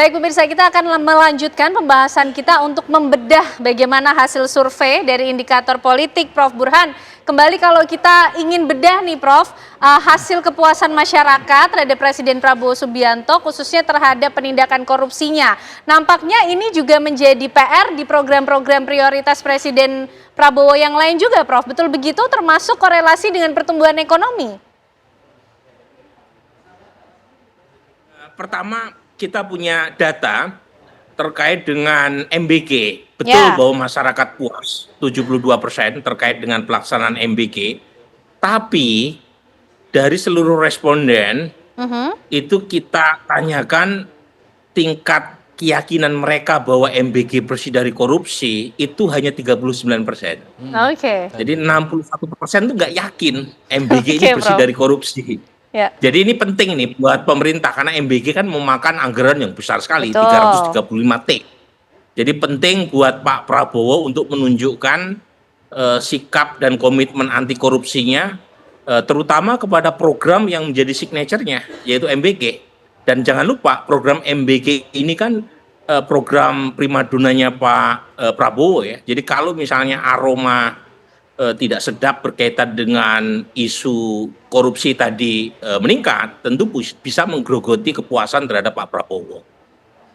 Baik pemirsa, kita akan melanjutkan pembahasan kita untuk membedah bagaimana hasil survei dari indikator politik, Prof. Burhan. Kembali kalau kita ingin bedah nih Prof, hasil kepuasan masyarakat terhadap Presiden Prabowo Subianto khususnya terhadap penindakan korupsinya. Nampaknya ini juga menjadi PR di program-program prioritas Presiden Prabowo yang lain juga Prof. Betul begitu, termasuk korelasi dengan pertumbuhan ekonomi? Pertama, kita punya data terkait dengan MBG. Betul bahwa masyarakat puas, 72% terkait dengan pelaksanaan MBG. Tapi dari seluruh responden, itu kita tanyakan tingkat keyakinan mereka bahwa MBG bersih dari korupsi itu hanya 39%. Jadi 61% itu nggak yakin MBG ini bersih dari korupsi. Ya. Jadi ini penting nih buat pemerintah karena MBG kan memakan anggaran yang besar sekali, 335 T. Jadi penting buat Pak Prabowo untuk menunjukkan sikap dan komitmen anti korupsinya, terutama kepada program yang menjadi signature-nya, yaitu MBG. Dan jangan lupa program MBG ini kan program primadonanya Pak Prabowo ya. Jadi kalau misalnya aroma tidak sedap berkaitan dengan isu korupsi tadi meningkat, tentu bisa menggerogoti kepuasan terhadap Pak Prabowo.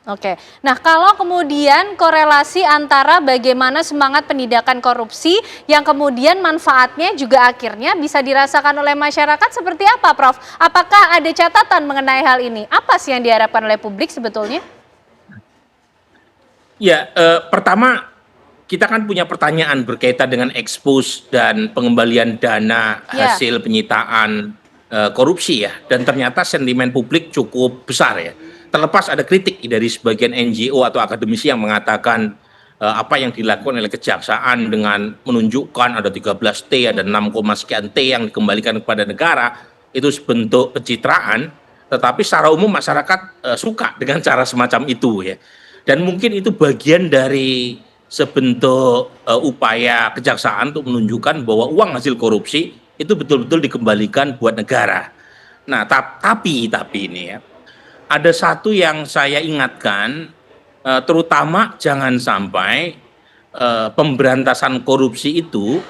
Oke, nah kalau kemudian korelasi antara bagaimana semangat penindakan korupsi yang kemudian manfaatnya juga akhirnya bisa dirasakan oleh masyarakat seperti apa Prof? Apakah ada catatan mengenai hal ini? Apa sih yang diharapkan oleh publik sebetulnya? Ya, pertama kita kan punya pertanyaan berkaitan dengan expose dan pengembalian dana hasil penyitaan korupsi ya. Dan ternyata sentimen publik cukup besar ya. Terlepas ada kritik dari sebagian NGO atau akademisi yang mengatakan apa yang dilakukan oleh kejaksaan dengan menunjukkan ada 13 T, ada 6, sekian T yang dikembalikan kepada negara, itu sebentuk pencitraan. Tetapi secara umum masyarakat suka dengan cara semacam itu ya. Dan mungkin itu bagian dari sebentuk upaya kejaksaan untuk menunjukkan bahwa uang hasil korupsi itu betul-betul dikembalikan buat negara. Nah, tapi ini ya, ada satu yang saya ingatkan, terutama jangan sampai pemberantasan korupsi itu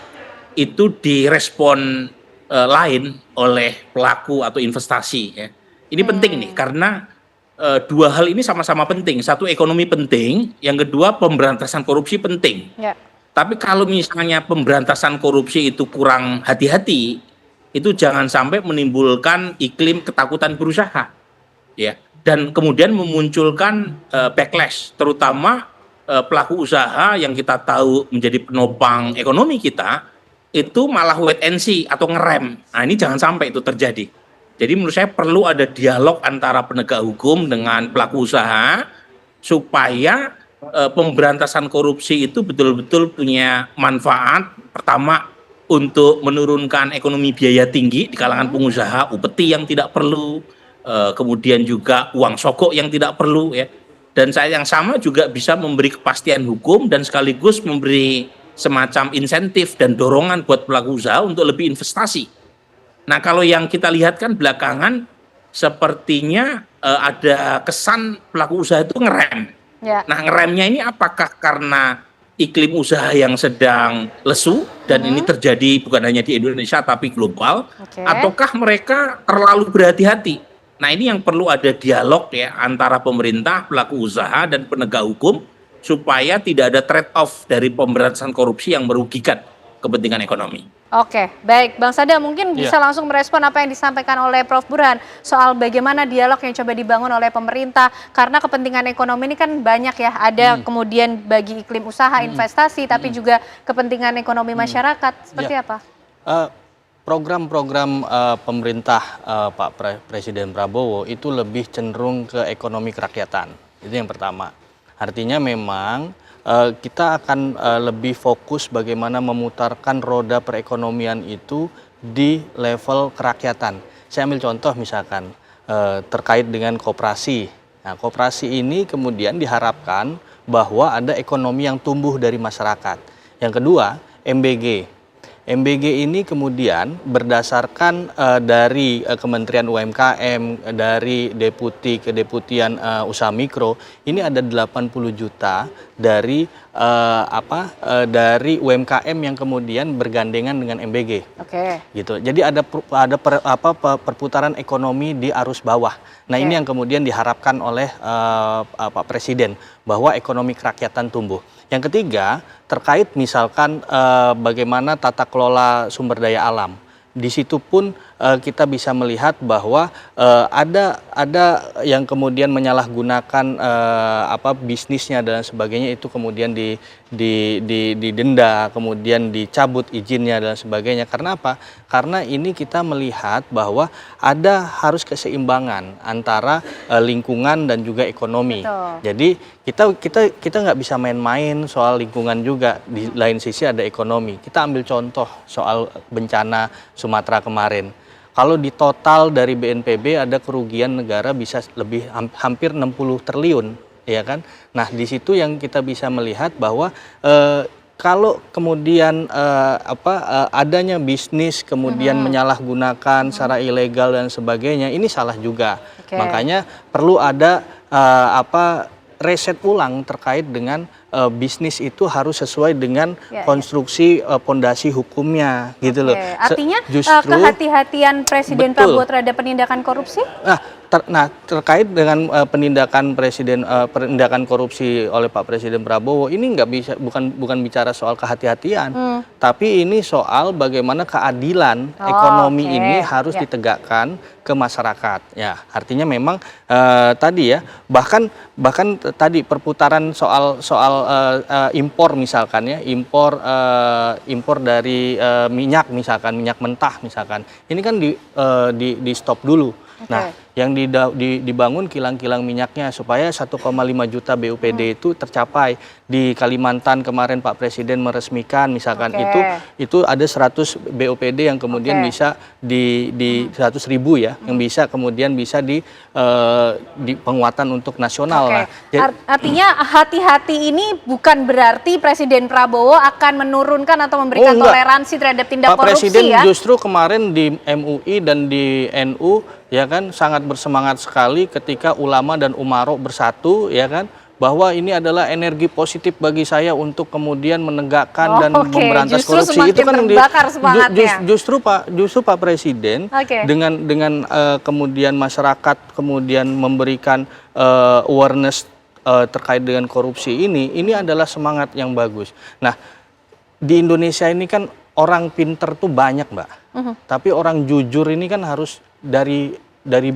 direspon lain oleh pelaku atau investasi ya. Ini penting nih karena dua hal ini sama-sama penting. Satu, ekonomi penting, yang kedua pemberantasan korupsi penting. Tapi kalau misalnya pemberantasan korupsi itu kurang hati-hati, itu jangan sampai menimbulkan iklim ketakutan berusaha, ya. Dan kemudian memunculkan backlash, terutama pelaku usaha yang kita tahu menjadi penopang ekonomi kita, itu malah wait and see atau ngerem. Nah ini jangan sampai itu terjadi. Jadi menurut saya perlu ada dialog antara penegak hukum dengan pelaku usaha supaya pemberantasan korupsi itu betul-betul punya manfaat. Pertama, untuk menurunkan ekonomi biaya tinggi di kalangan pengusaha, upeti yang tidak perlu, kemudian juga uang sogok yang tidak perlu ya. Dan saya yang sama juga bisa memberi kepastian hukum dan sekaligus memberi semacam insentif dan dorongan buat pelaku usaha untuk lebih investasi. Nah kalau yang kita lihat kan belakangan sepertinya ada kesan pelaku usaha itu ngerem. Nah ngeremnya ini apakah karena iklim usaha yang sedang lesu dan ini terjadi bukan hanya di Indonesia tapi global, ataukah mereka terlalu berhati-hati? Nah ini yang perlu ada dialog ya antara pemerintah, pelaku usaha dan penegak hukum supaya tidak ada trade off dari pemberantasan korupsi yang merugikan kepentingan ekonomi. Oke, baik. Bang Sada mungkin bisa langsung merespon apa yang disampaikan oleh Prof. Burhan soal bagaimana dialog yang coba dibangun oleh pemerintah. Karena kepentingan ekonomi ini kan banyak ya. Ada kemudian bagi iklim usaha, investasi, tapi juga kepentingan ekonomi masyarakat. Seperti apa? Program-program pemerintah Pak Presiden Prabowo itu lebih cenderung ke ekonomi kerakyatan. Itu yang pertama. Artinya memang kita akan lebih fokus bagaimana memutarkan roda perekonomian itu di level kerakyatan. Saya ambil contoh misalkan terkait dengan koperasi. Nah, koperasi ini kemudian diharapkan bahwa ada ekonomi yang tumbuh dari masyarakat. Yang kedua, MBG. MBG ini kemudian berdasarkan dari Kementerian UMKM, dari deputi kedeputian usaha mikro, ini ada 80 juta dari dari UMKM yang kemudian bergandengan dengan MBG. Oke. Gitu. Jadi ada perputaran ekonomi di arus bawah. Nah, ini yang kemudian diharapkan oleh Pak Presiden, bahwa ekonomi kerakyatan tumbuh. Yang ketiga, terkait misalkan bagaimana tata kelola sumber daya alam. Di situ pun kita bisa melihat bahwa ada yang kemudian menyalahgunakan bisnisnya dan sebagainya, itu kemudian didenda, kemudian dicabut izinnya dan sebagainya. Karena apa? Karena ini kita melihat bahwa harus keseimbangan antara lingkungan dan juga ekonomi. Betul. Jadi kita nggak bisa main-main soal lingkungan juga. Di lain sisi ada ekonomi. Kita ambil contoh soal bencana Sumatera kemarin. Kalau di total dari BNPB ada kerugian negara bisa hampir 60 triliun, ya kan? Nah, di situ yang kita bisa melihat bahwa kalau kemudian adanya bisnis kemudian menyalahgunakan secara ilegal dan sebagainya, ini salah juga. Oke. Makanya perlu ada riset ulang terkait dengan bisnis itu harus sesuai dengan konstruksi pondasi hukumnya, gitu loh. Artinya Justru kehati-hatian Presiden betul. Prabowo terhadap penindakan korupsi? Terkait dengan penindakan korupsi oleh Pak Presiden Prabowo, ini bukan bicara soal kehati-hatian, tapi ini soal bagaimana keadilan ekonomi ini harus ditegakkan ke masyarakat. Ya, artinya memang tadi ya, bahkan tadi perputaran soal impor misalkan ya, impor dari minyak misalkan, minyak mentah misalkan, ini kan di stop dulu. Nah, yang dibangun kilang-kilang minyaknya supaya 1,5 juta BUPD itu tercapai. Di Kalimantan kemarin Pak Presiden meresmikan misalkan itu ada 100 BUPD yang kemudian bisa di 100 ribu ya, yang bisa kemudian bisa di penguatan untuk nasional. Nah, artinya hati-hati ini bukan berarti Presiden Prabowo akan menurunkan atau memberikan toleransi terhadap tindak Pak korupsi Presiden ya? Justru kemarin di MUI dan di NU ya kan sangat bersemangat sekali ketika ulama dan umaro bersatu, ya kan, bahwa ini adalah energi positif bagi saya untuk kemudian menegakkan dan memberantas korupsi. Itu kan justru Pak Presiden dengan kemudian masyarakat kemudian memberikan awareness terkait dengan korupsi ini adalah semangat yang bagus. Nah, di Indonesia ini kan orang pinter tuh banyak, Mbak. Tapi orang jujur ini kan harus dari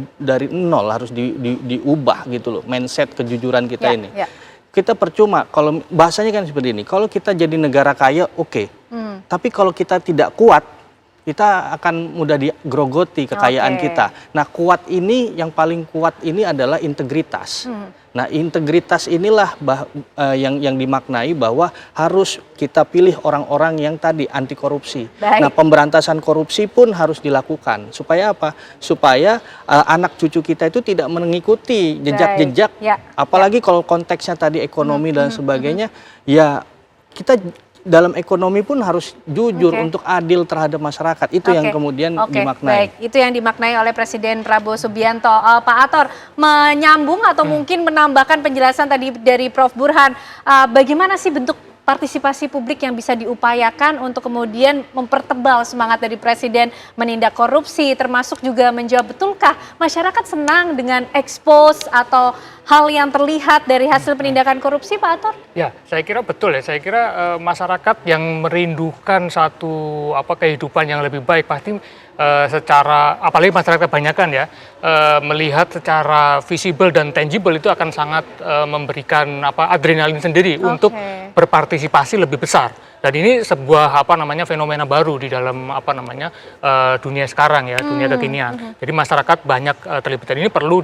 nol, harus diubah gitu loh, mindset kejujuran kita ini. Kita percuma kalau bahasanya kan seperti ini. Kalau kita jadi negara kaya, tapi kalau kita tidak kuat, kita akan mudah digrogoti kekayaan kita. Nah, yang paling kuat ini adalah integritas. Nah, integritas inilah yang dimaknai bahwa harus kita pilih orang-orang yang tadi anti korupsi. Nah, pemberantasan korupsi pun harus dilakukan. Supaya apa? Supaya anak cucu kita itu tidak mengikuti jejak-jejak. Apalagi kalau konteksnya tadi ekonomi dan sebagainya, ya kita dalam ekonomi pun harus jujur untuk adil terhadap masyarakat. Itu yang kemudian dimaknai. Baik, itu yang dimaknai oleh Presiden Prabowo Subianto. Pak Ator, menyambung atau mungkin menambahkan penjelasan tadi dari Prof. Burhan, bagaimana sih bentuk partisipasi publik yang bisa diupayakan untuk kemudian mempertebal semangat dari Presiden menindak korupsi, termasuk juga menjawab betulkah masyarakat senang dengan expose atau hal yang terlihat dari hasil penindakan korupsi, Pak Ator? Ya, saya kira betul ya. Saya kira masyarakat yang merindukan satu kehidupan yang lebih baik pasti secara, apalagi masyarakat kebanyakan ya, melihat secara visible dan tangible itu akan sangat memberikan adrenalin sendiri untuk berpartisipasi lebih besar. Dan ini sebuah fenomena baru di dalam dunia sekarang ya, dunia kekinian. Jadi masyarakat banyak terlibat, dan ini perlu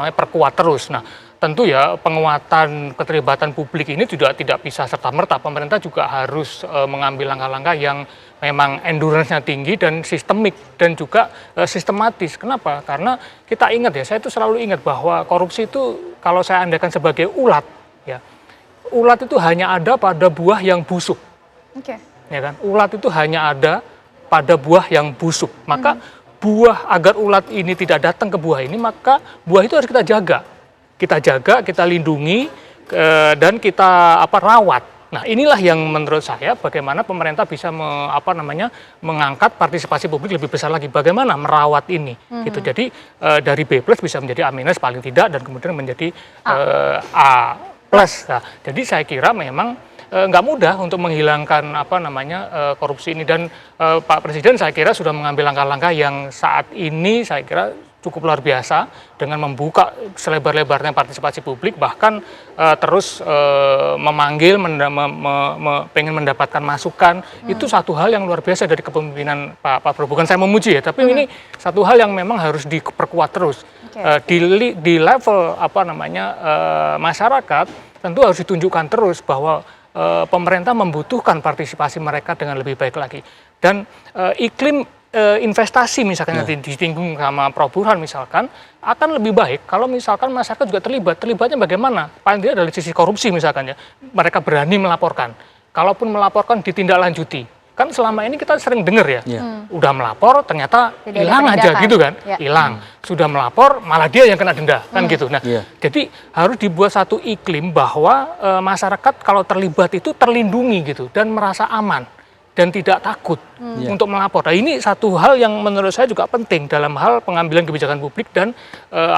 perkuat terus. Nah, tentu ya penguatan keterlibatan publik ini juga tidak bisa serta-merta. Pemerintah juga harus mengambil langkah-langkah yang memang endurance-nya tinggi dan sistemik dan juga sistematis. Kenapa? Karena kita ingat ya, saya itu selalu ingat bahwa korupsi itu kalau saya andaikan sebagai ulat ya, ulat itu hanya ada pada buah yang busuk. ya kan? Ulat itu hanya ada pada buah yang busuk. Maka buah, agar ulat ini tidak datang ke buah ini, maka buah itu harus kita jaga. Kita jaga, kita lindungi, dan kita rawat. Nah, inilah yang menurut saya bagaimana pemerintah bisa mengangkat partisipasi publik lebih besar lagi. Bagaimana merawat ini, gitu. Jadi dari B+ bisa menjadi A- paling tidak, dan kemudian menjadi A+. Nah, jadi saya kira memang nggak mudah untuk menghilangkan korupsi ini, dan Pak Presiden saya kira sudah mengambil langkah-langkah yang saat ini saya kira cukup luar biasa dengan membuka selebar-lebarnya partisipasi publik, bahkan terus memanggil, pengen mendapatkan masukan. Itu satu hal yang luar biasa dari kepemimpinan Pak Prabowo. Bukan saya memuji ya, tapi ini satu hal yang memang harus diperkuat terus. Di level masyarakat tentu harus ditunjukkan terus bahwa pemerintah membutuhkan partisipasi mereka dengan lebih baik lagi. Dan iklim investasi misalkan nanti disinggung sama Prof. Burhan misalkan, akan lebih baik kalau misalkan masyarakat juga terlibat. Terlibatnya bagaimana? Paling tidak dari sisi korupsi misalkan ya, mereka berani melaporkan. Kalaupun melaporkan ditindaklanjuti. Kan selama ini kita sering dengar ya, udah melapor ternyata hilang aja gitu kan, hilang. Sudah melapor malah dia yang kena denda kan gitu. Nah, jadi harus dibuat satu iklim bahwa masyarakat kalau terlibat itu terlindungi gitu dan merasa aman dan tidak takut untuk melapor. Nah, ini satu hal yang menurut saya juga penting dalam hal pengambilan kebijakan publik dan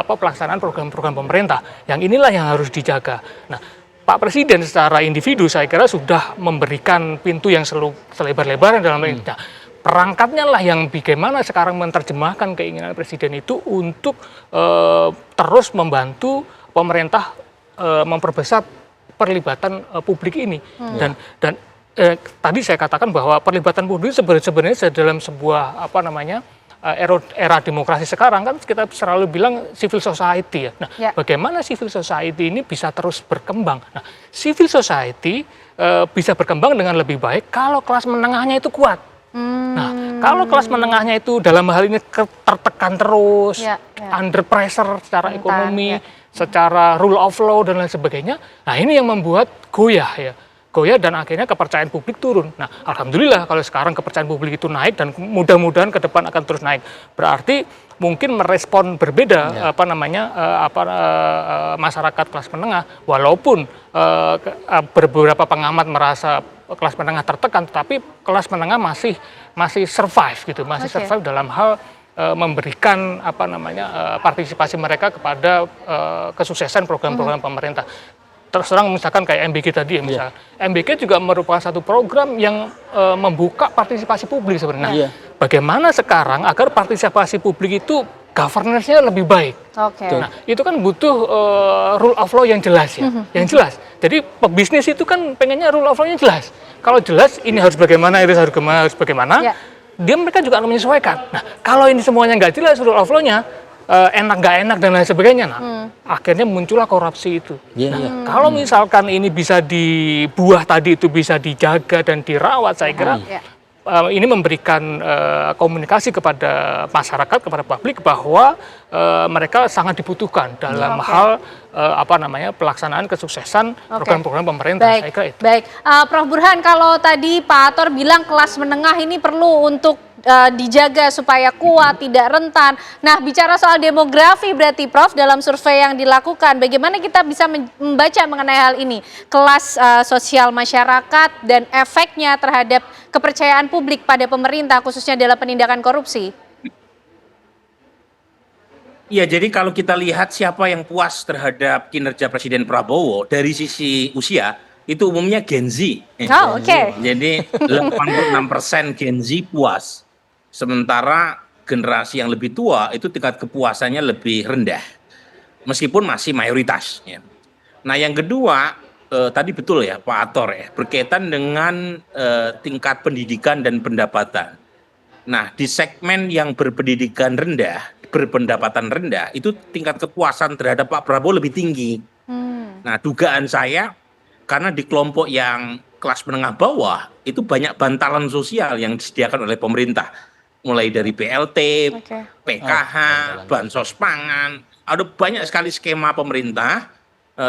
pelaksanaan program-program pemerintah. Yang inilah yang harus dijaga. Nah, Pak Presiden secara individu saya kira sudah memberikan pintu yang selebar-lebarnya dalam ini. Nah, perangkatnya lah yang bagaimana sekarang menerjemahkan keinginan Presiden itu untuk terus membantu pemerintah memperbesar perlibatan publik ini. Dan tadi saya katakan bahwa perlibatan publik sebenarnya dalam sebuah era demokrasi sekarang kan kita selalu bilang civil society ya. Nah, bagaimana civil society ini bisa terus berkembang? Nah, civil society bisa berkembang dengan lebih baik kalau kelas menengahnya itu kuat. Nah, kalau kelas menengahnya itu dalam hal ini tertekan terus, under pressure secara ekonomi, secara rule of law dan lain sebagainya, nah ini yang membuat goyah dan akhirnya kepercayaan publik turun. Nah, alhamdulillah kalau sekarang kepercayaan publik itu naik dan mudah-mudahan ke depan akan terus naik. Berarti mungkin merespon berbeda masyarakat kelas menengah, walaupun beberapa pengamat merasa kelas menengah tertekan, tetapi kelas menengah masih survive gitu, survive dalam hal memberikan partisipasi mereka kepada kesuksesan program-program pemerintah. Terus terang misalkan kayak MBG tadi ya misalkan. MBG juga merupakan satu program yang membuka partisipasi publik sebenarnya. Bagaimana sekarang agar partisipasi publik itu governance-nya lebih baik. Nah, itu kan butuh rule of law yang jelas ya, yang jelas. Jadi pebisnis itu kan pengennya rule of law-nya jelas. Kalau jelas ini harus bagaimana, itu harus bagaimana, mereka juga akan menyesuaikan. Nah, kalau ini semuanya nggak jelas rule of law-nya, enak nggak enak dan lain sebagainya, akhirnya muncullah korupsi itu. Kalau misalkan ini bisa buah tadi itu bisa dijaga dan dirawat, saya kira ini memberikan komunikasi kepada masyarakat, kepada publik bahwa mereka sangat dibutuhkan dalam hal pelaksanaan kesuksesan program-program pemerintah. Saya kira itu. Baik, Prof. Burhan, kalau tadi Pak Ator bilang kelas menengah ini perlu untuk dijaga supaya kuat, tidak rentan. Nah, bicara soal demografi berarti Prof, dalam survei yang dilakukan, bagaimana kita bisa membaca mengenai hal ini? Kelas sosial masyarakat dan efeknya terhadap kepercayaan publik pada pemerintah, khususnya dalam penindakan korupsi. Iya, jadi kalau kita lihat siapa yang puas terhadap kinerja Presiden Prabowo dari sisi usia, itu umumnya Gen Z. Jadi 86% Gen Z puas. Sementara generasi yang lebih tua itu tingkat kepuasannya lebih rendah, meskipun masih mayoritas. Nah, yang kedua tadi betul ya Pak Ator ya, berkaitan dengan tingkat pendidikan dan pendapatan. Nah, di segmen yang berpendidikan rendah, berpendapatan rendah, itu tingkat kepuasan terhadap Pak Prabowo lebih tinggi. Nah, dugaan saya karena di kelompok yang kelas menengah bawah itu banyak bantalan sosial yang disediakan oleh pemerintah. Mulai dari BLT, PKH, bansos pangan, ada banyak sekali skema pemerintah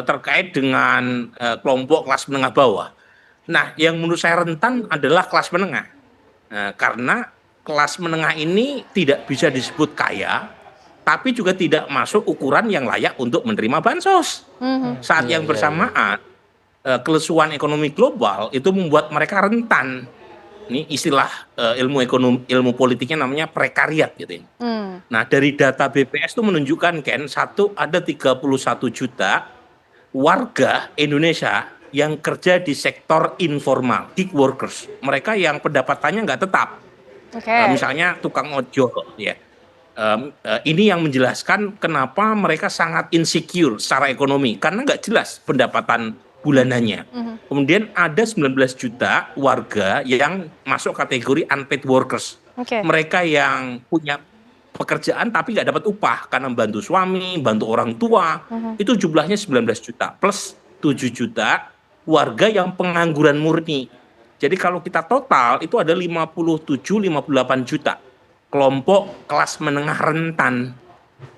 terkait dengan kelompok kelas menengah bawah. Nah, yang menurut saya rentan adalah kelas menengah. Nah, karena kelas menengah ini tidak bisa disebut kaya, tapi juga tidak masuk ukuran yang layak untuk menerima bansos. Saat yang bersamaan, kelesuan ekonomi global itu membuat mereka rentan. Ini istilah ilmu politiknya namanya prekariat gitu ya. Nah, dari data BPS itu menunjukkan ada 31 juta warga Indonesia yang kerja di sektor informal, gig workers. Mereka yang pendapatannya nggak tetap. Misalnya tukang ojol ya. Ini yang menjelaskan kenapa mereka sangat insecure secara ekonomi karena nggak jelas pendapatan bulanannya. Kemudian ada 19 juta warga yang masuk kategori unpaid workers. Mereka yang punya pekerjaan tapi nggak dapat upah karena bantu suami, bantu orang tua. Itu jumlahnya 19 juta plus 7 juta warga yang pengangguran murni. Jadi kalau kita total itu ada 57-58 juta kelompok kelas menengah rentan.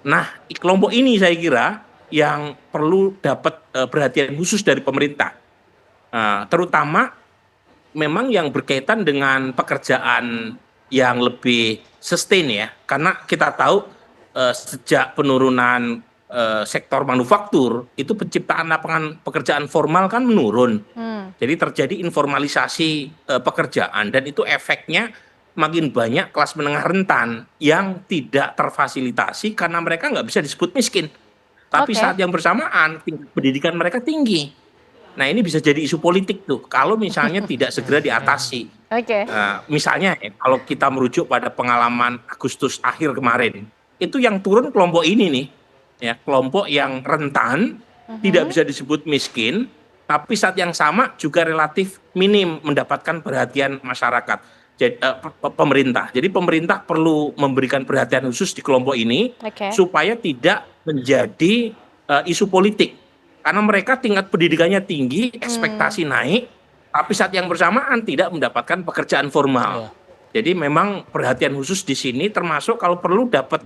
Nah, kelompok ini saya kira yang perlu dapat perhatian khusus dari pemerintah. Terutama memang yang berkaitan dengan pekerjaan yang lebih sustain ya. Karena kita tahu sejak penurunan sektor manufaktur itu penciptaan lapangan pekerjaan formal kan menurun. Jadi terjadi informalisasi pekerjaan dan itu efeknya makin banyak kelas menengah rentan yang tidak terfasilitasi karena mereka nggak bisa disebut miskin. Tapi saat yang bersamaan tingkat pendidikan mereka tinggi. Nah, ini bisa jadi isu politik tuh kalau misalnya tidak segera diatasi. Misalnya kalau kita merujuk pada pengalaman Agustus akhir kemarin, itu yang turun kelompok ini nih, ya kelompok yang rentan, tidak bisa disebut miskin, tapi saat yang sama juga relatif minim mendapatkan perhatian masyarakat, pemerintah. Jadi pemerintah perlu memberikan perhatian khusus di kelompok ini supaya tidak menjadi isu politik, karena mereka tingkat pendidikannya tinggi, ekspektasi naik, tapi saat yang bersamaan tidak mendapatkan pekerjaan formal. Jadi memang perhatian khusus di sini, termasuk kalau perlu dapat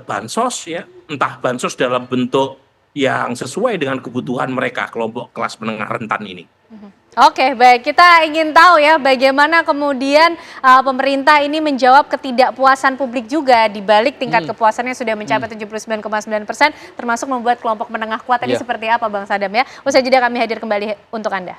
bansos ya, entah bansos dalam bentuk yang sesuai dengan kebutuhan mereka, kelompok kelas menengah rentan ini. Oke, baik. Kita ingin tahu ya bagaimana kemudian pemerintah ini menjawab ketidakpuasan publik juga di balik tingkat kepuasannya sudah mencapai 79,9%, termasuk membuat kelompok menengah kuat tadi seperti apa Bang Sadam ya. Usai jeda kami hadir kembali untuk Anda.